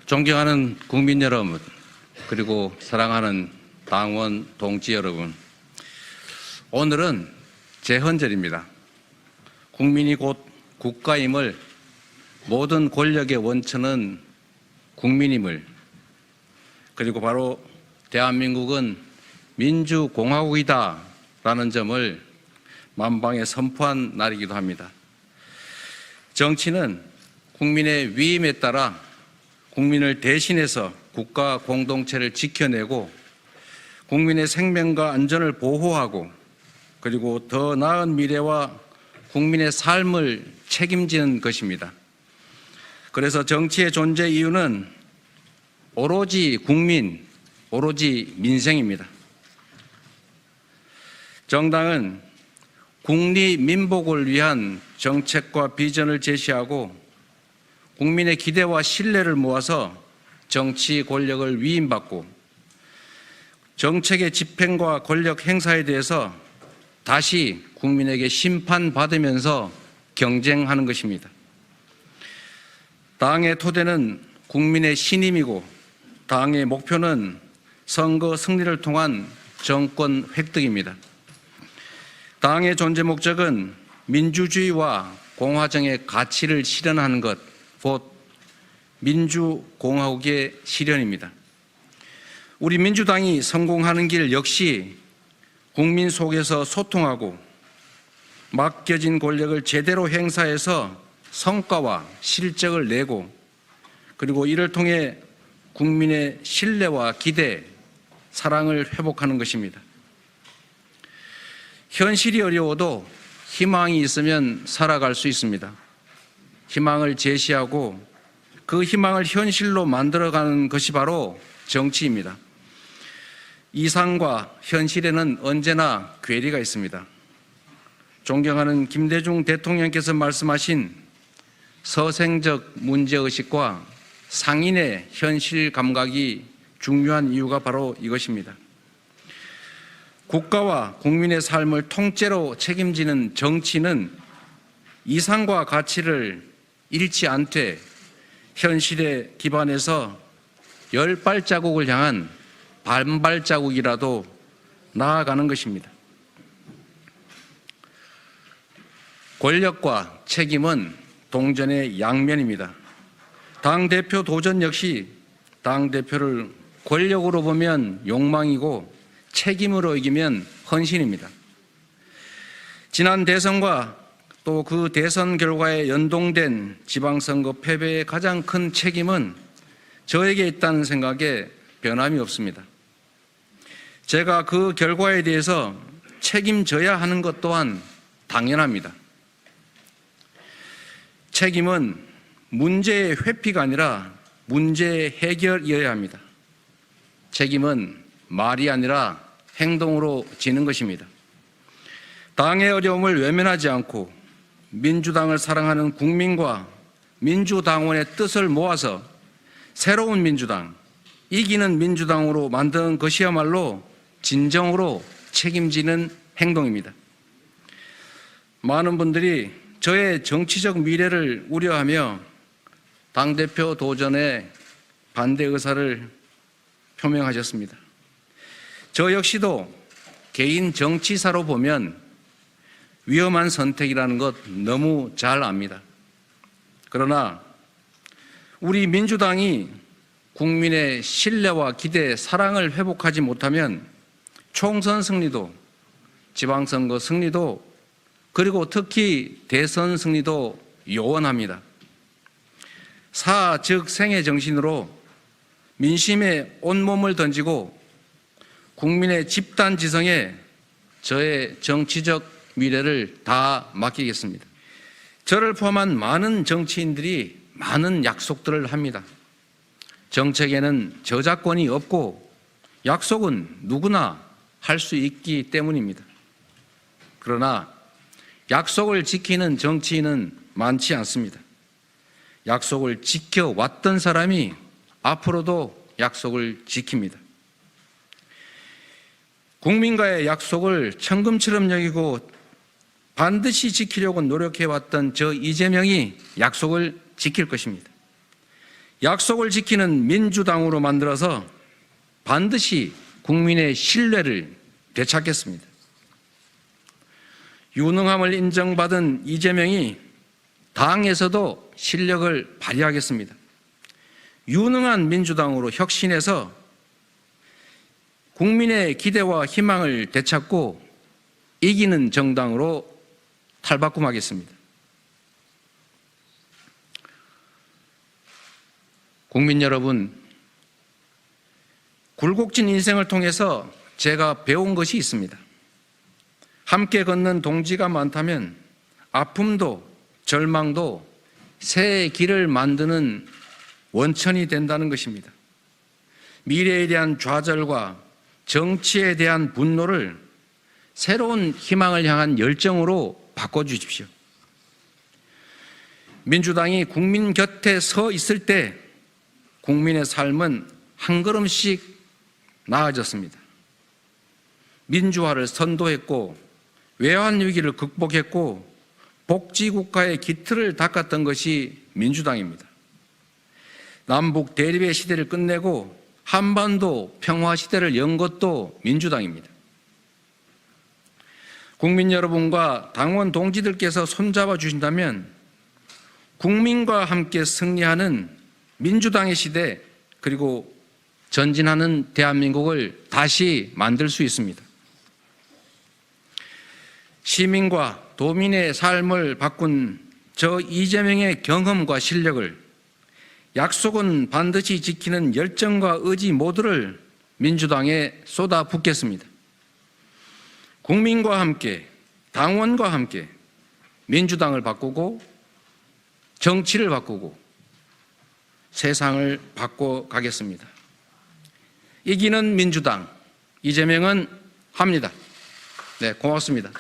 존경하는 국민 여러분, 그리고 사랑하는 당원 동지 여러분, 오늘은 제헌절입니다. 국민이 곧 국가임을, 모든 권력의 원천은 국민임을, 그리고 바로 대한민국은 민주공화국이다 라는 점을 만방에 선포한 날이기도 합니다. 정치는 국민의 위임에 따라 국민을 대신해서 국가 공동체를 지켜내고 국민의 생명과 안전을 보호하고 그리고 더 나은 미래와 국민의 삶을 책임지는 것입니다. 그래서 정치의 존재 이유는 오로지 국민, 오로지 민생입니다. 정당은 국리민복을 위한 정책과 비전을 제시하고 국민의 기대와 신뢰를 모아서 정치 권력을 위임받고 정책의 집행과 권력 행사에 대해서 다시 국민에게 심판받으면서 경쟁하는 것입니다. 당의 토대는 국민의 신임이고 당의 목표는 선거 승리를 통한 정권 획득입니다. 당의 존재 목적은 민주주의와 공화정의 가치를 실현하는 것, 곧 민주공화국의 실현입니다. 우리 민주당이 성공하는 길 역시 국민 속에서 소통하고 맡겨진 권력을 제대로 행사해서 성과와 실적을 내고 그리고 이를 통해 국민의 신뢰와 기대, 사랑을 회복하는 것입니다. 현실이 어려워도 희망이 있으면 살아갈 수 있습니다. 희망을 제시하고 그 희망을 현실로 만들어가는 것이 바로 정치입니다. 이상과 현실에는 언제나 괴리가 있습니다. 존경하는 김대중 대통령께서 말씀하신 서생적 문제의식과 상인의 현실 감각이 중요한 이유가 바로 이것입니다. 국가와 국민의 삶을 통째로 책임지는 정치는 이상과 가치를 잃지 않되 현실에 기반해서 10발자국을 향한 반발자국이라도 나아가는 것입니다. 권력과 책임은 동전의 양면입니다. 당대표 도전 역시 당대표를 권력으로 보면 욕망이고 책임으로 이기면 헌신입니다. 지난 대선과 또 그 대선 결과에 연동된 지방선거 패배의 가장 큰 책임은 저에게 있다는 생각에 변함이 없습니다. 제가 그 결과에 대해서 책임져야 하는 것 또한 당연합니다. 책임은 문제의 회피가 아니라 문제의 해결이어야 합니다. 책임은 말이 아니라 행동으로 지는 것입니다. 당의 어려움을 외면하지 않고 민주당을 사랑하는 국민과 민주당원의 뜻을 모아서 새로운 민주당, 이기는 민주당으로 만드는 것이야말로 진정으로 책임지는 행동입니다. 많은 분들이 저의 정치적 미래를 우려하며 당대표 도전에 반대 의사를 표명하셨습니다. 저 역시도 개인 정치사로 보면 위험한 선택이라는 것 너무 잘 압니다. 그러나 우리 민주당이 국민의 신뢰와 기대, 사랑을 회복하지 못하면 총선 승리도, 지방선거 승리도, 그리고 특히 대선 승리도 요원합니다. 사, 즉 생의 정신으로 민심에 온몸을 던지고 국민의 집단지성에 저의 정치적 미래를 다 맡기겠습니다. 저를 포함한 많은 정치인들이 많은 약속들을 합니다. 정책에는 저작권이 없고 약속은 누구나 할 수 있기 때문입니다. 그러나 약속을 지키는 정치인은 많지 않습니다. 약속을 지켜왔던 사람이 앞으로도 약속을 지킵니다. 국민과의 약속을 천금처럼 여기고 반드시 지키려고 노력해왔던 저 이재명이 약속을 지킬 것입니다. 약속을 지키는 민주당으로 만들어서 반드시 국민의 신뢰를 되찾겠습니다. 유능함을 인정받은 이재명이 당에서도 실력을 발휘하겠습니다. 유능한 민주당으로 혁신해서 국민의 기대와 희망을 되찾고 이기는 정당으로 탈바꿈하겠습니다. 국민 여러분, 굴곡진 인생을 통해서 제가 배운 것이 있습니다. 함께 걷는 동지가 많다면 아픔도 절망도 새의 길을 만드는 원천이 된다는 것입니다. 미래에 대한 좌절과 정치에 대한 분노를 새로운 희망을 향한 열정으로 바꿔주십시오. 민주당이 국민 곁에 서 있을 때 국민의 삶은 한 걸음씩 나아졌습니다. 민주화를 선도했고 외환위기를 극복했고 복지국가의 기틀을 닦았던 것이 민주당입니다. 남북 대립의 시대를 끝내고 한반도 평화 시대를 연 것도 민주당입니다. 국민 여러분과 당원 동지들께서 손잡아 주신다면 국민과 함께 승리하는 민주당의 시대, 그리고 전진하는 대한민국을 다시 만들 수 있습니다. 시민과 도민의 삶을 바꾼 저 이재명의 경험과 실력을, 약속은 반드시 지키는 열정과 의지 모두를 민주당에 쏟아붓겠습니다. 국민과 함께, 당원과 함께 민주당을 바꾸고 정치를 바꾸고 세상을 바꿔가겠습니다. 이기는 민주당, 이재명은 합니다. 네, 고맙습니다.